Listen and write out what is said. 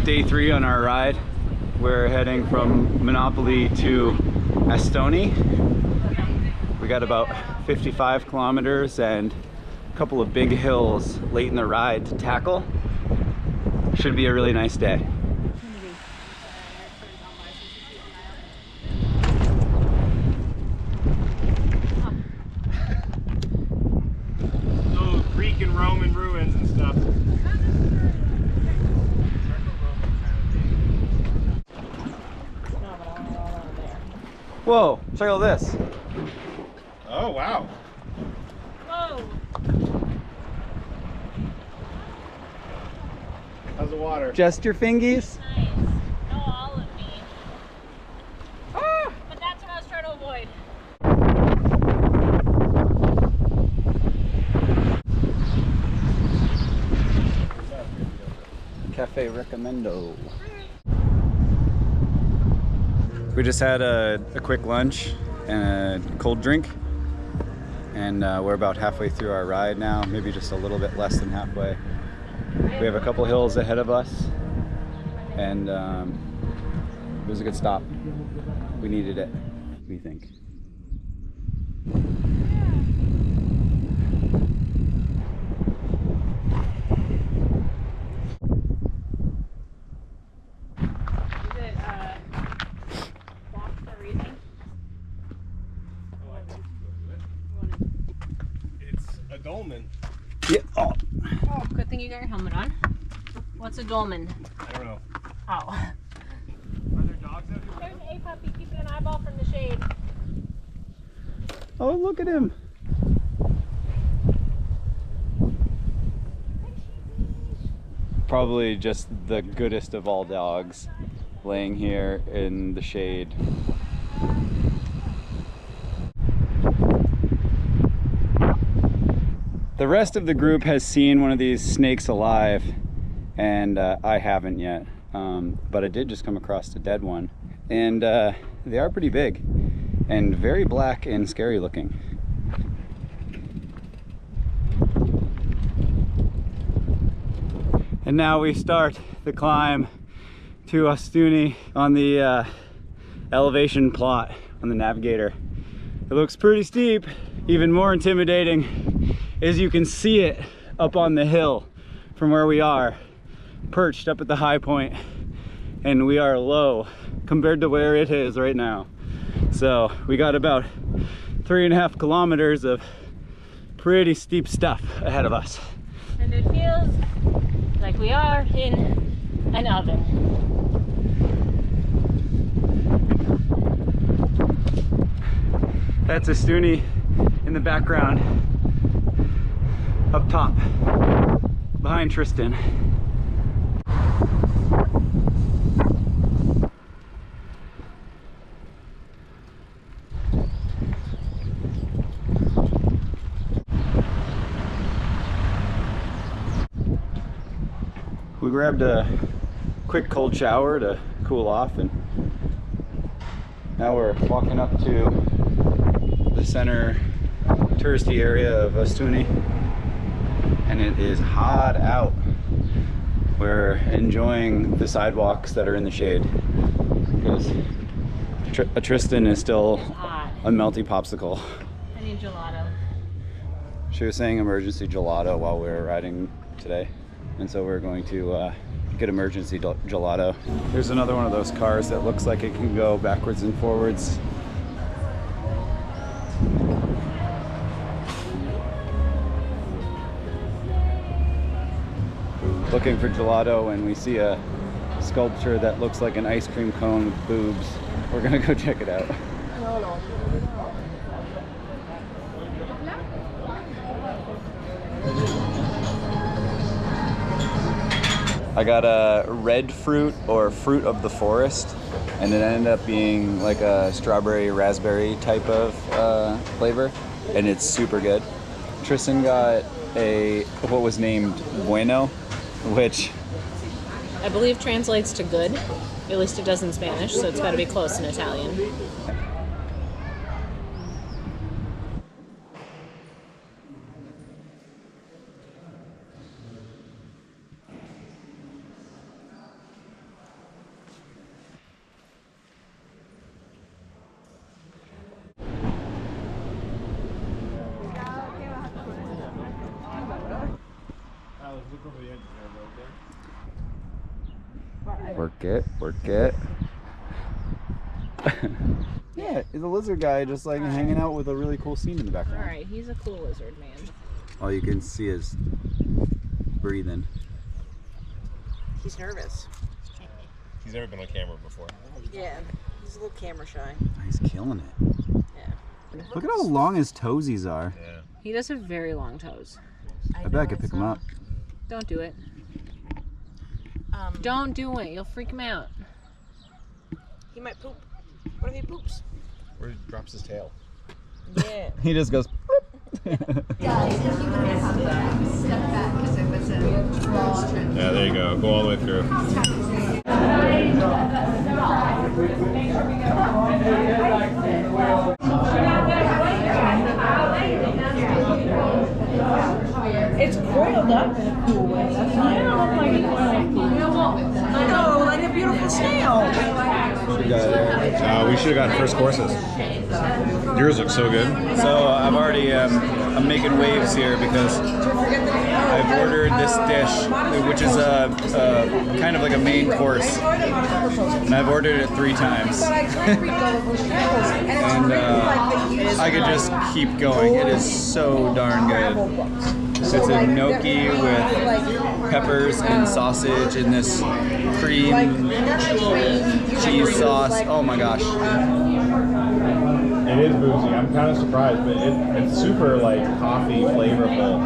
day 3 on our ride. We're heading from Monopoli to Ostuni. We got about 55 kilometers and a couple of big hills late in the ride to tackle. Should be a really nice day. So Greek and Roman ruins and stuff. Whoa, check out this. Oh, wow. Whoa. How's the water? Just your fingies? Nice. No, all of me. Ah! But that's what I was trying to avoid. Cafe Recommendo. We just had a quick lunch and a cold drink, and we're about halfway through our ride now, maybe just a little bit less than halfway. We have a couple hills ahead of us, and it was a good stop. We needed it, we think. Dolman. Yeah. Oh. Oh, good thing you got your helmet on. What's a dolman? I don't know. Oh. Are there dogs out here? There's a puppy keeping an eyeball from the shade. Oh, look at him. Probably just the goodest of all dogs, laying here in the shade. The rest of the group has seen one of these snakes alive, and I haven't yet, but I did just come across a dead one, and they are pretty big and very black and scary looking. And now we start the climb to Ostuni on the elevation plot on the navigator. It looks pretty steep. Even more intimidating is you can see it up on the hill from where we are, perched up at the high point, and we are low compared to where it is right now. So we got about 3.5 kilometers of pretty steep stuff ahead of us. And it feels like we are in an oven. That's Ostuni in the background, up top, behind Tristan. We grabbed a quick cold shower to cool off, and now we're walking up to the center touristy area of Ostuni, and it is hot out. We're enjoying the sidewalks that are in the shade because Tristan is still Hot. a melty popsicle. I need gelato. She was saying emergency gelato while we were riding today, and so we're going to get emergency gelato. There's another one of those cars that looks like it can go backwards and forwards. Looking for gelato, and we see a sculpture that looks like an ice cream cone with boobs. We're gonna go check it out. I got a red fruit, or fruit of the forest, and it ended up being like a strawberry raspberry type of flavor, and it's super good. Tristan got a what was named Bueno, which I believe translates to good. At least it does in Spanish, so it's got to be close in Italian. Work it, work it. Yeah, the lizard guy just like hanging out with a really cool scene in the background. Alright, he's a cool lizard man. All you can see is breathing. He's nervous. He's never been on camera before. Yeah, he's a little camera shy. He's killing it. Yeah. Look at how long his toesies are. Yeah. He does have very long toes. I bet I could pick him up. Don't do it. Don't do it. You'll freak him out. He might poop. What if he poops? Or he drops his tail. Yeah. He just goes. Yeah, there you go. Go all the way through. It's coiled up in a cool way. That's not I know, like a beautiful snail. We should have gotten first courses. Yours look so good. So I've already, I'm making waves here because I've ordered this dish, which is a kind of like a main course, and I've ordered it 3 times. And I could just keep going. It is so darn good. It's a gnocchi with peppers and sausage and this cream cheese sauce. Oh my gosh. It is boozy. I'm kind of surprised, but it's super like coffee flavorful.